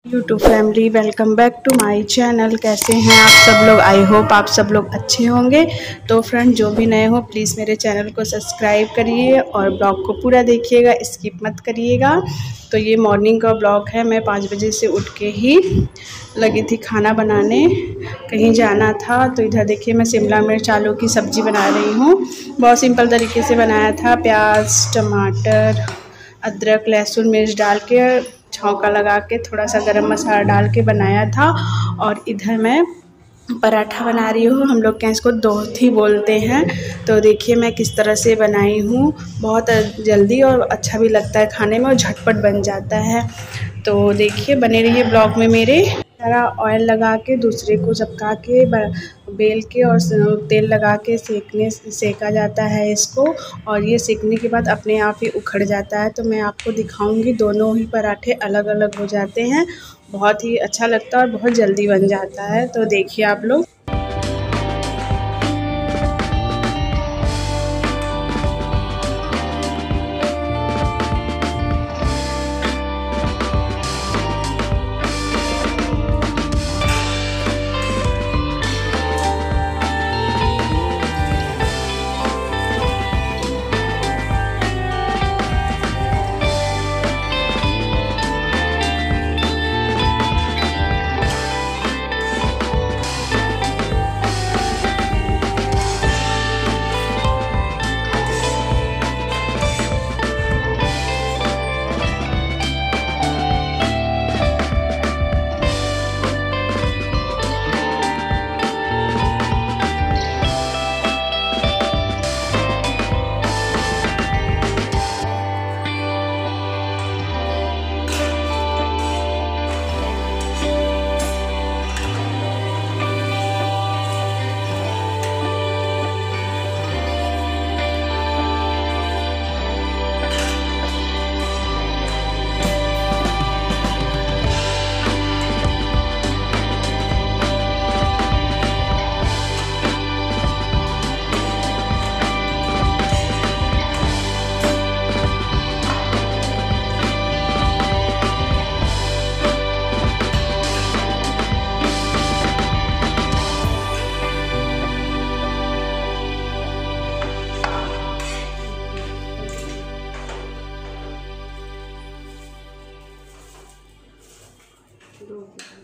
YouTube family, welcome back to my channel. कैसे हैं आप सब लोग? आई होप आप सब लोग अच्छे होंगे। तो फ्रेंड, जो भी नए हो प्लीज़ मेरे चैनल को सब्सक्राइब करिए और ब्लॉग को पूरा देखिएगा, स्किप मत करिएगा। तो ये मॉर्निंग का ब्लॉग है। मैं 5 बजे से उठ के ही लगी थी खाना बनाने, कहीं जाना था। तो इधर देखिए मैं शिमला मिर्च आलू की सब्ज़ी बना रही हूँ। बहुत सिंपल तरीके से बनाया था। प्याज, टमाटर, अदरक, लहसुन, मिर्च डाल के छौंका लगा के थोड़ा सा गरम मसाला डाल के बनाया था। और इधर मैं पराठा बना रही हूँ। हम लोग क्या इसको दोहती बोलते हैं। तो देखिए मैं किस तरह से बनाई हूँ। बहुत जल्दी और अच्छा भी लगता है खाने में और झटपट बन जाता है। तो देखिए बने रहिए ब्लॉग में मेरे। सारा ऑयल लगा के दूसरे को चिपका के बेल के और तेल लगा के सेका जाता है इसको। और ये सेकने के बाद अपने आप ही उखड़ जाता है। तो मैं आपको दिखाऊंगी, दोनों ही पराठे अलग अलग हो जाते हैं। बहुत ही अच्छा लगता है और बहुत जल्दी बन जाता है। तो देखिए आप लोग।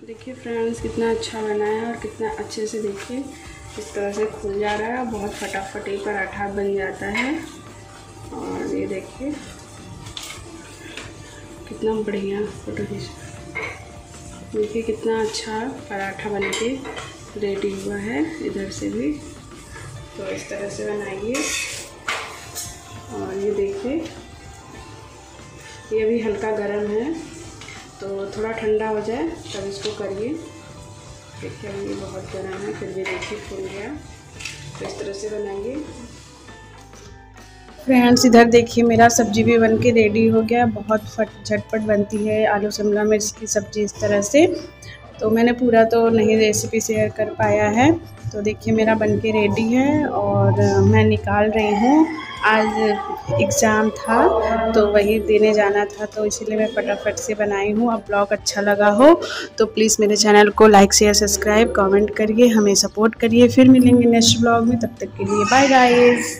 देखिए फ्रेंड्स, कितना अच्छा बना है और कितना अच्छे से देखिए इस तरह से खुल जा रहा है। बहुत फटाफट ये पराठा बन जाता है। और ये देखिए कितना बढ़िया फोटो खींच, देखिए कितना अच्छा पराठा बन के रेडी हुआ है। इधर से भी तो इस तरह से बनाइए। और ये देखिए ये भी हल्का गर्म है, तो थोड़ा ठंडा हो जाए तब इसको करिए। देखिए ये बहुत गर्म है, फिर भी देखिए फूल गया। तो इस तरह से बनाइए फ्रेंड्स। इधर देखिए मेरा सब्जी भी बन के रेडी हो गया। बहुत झटपट बनती है आलू शिमला मिर्च की सब्ज़ी इस तरह से। तो मैंने पूरा तो नहीं रेसिपी शेयर कर पाया है। तो देखिए मेरा बन के रेडी है और मैं निकाल रही हूँ। आज एग्ज़ाम था तो वही देने जाना था, तो इसीलिए मैं फटाफट से बनाई हूँ। अब ब्लॉग अच्छा लगा हो तो प्लीज़ मेरे चैनल को लाइक शेयर सब्सक्राइब कमेंट करिए, हमें सपोर्ट करिए। फिर मिलेंगे नेक्स्ट ब्लॉग में, तब तक के लिए बाय गाइस।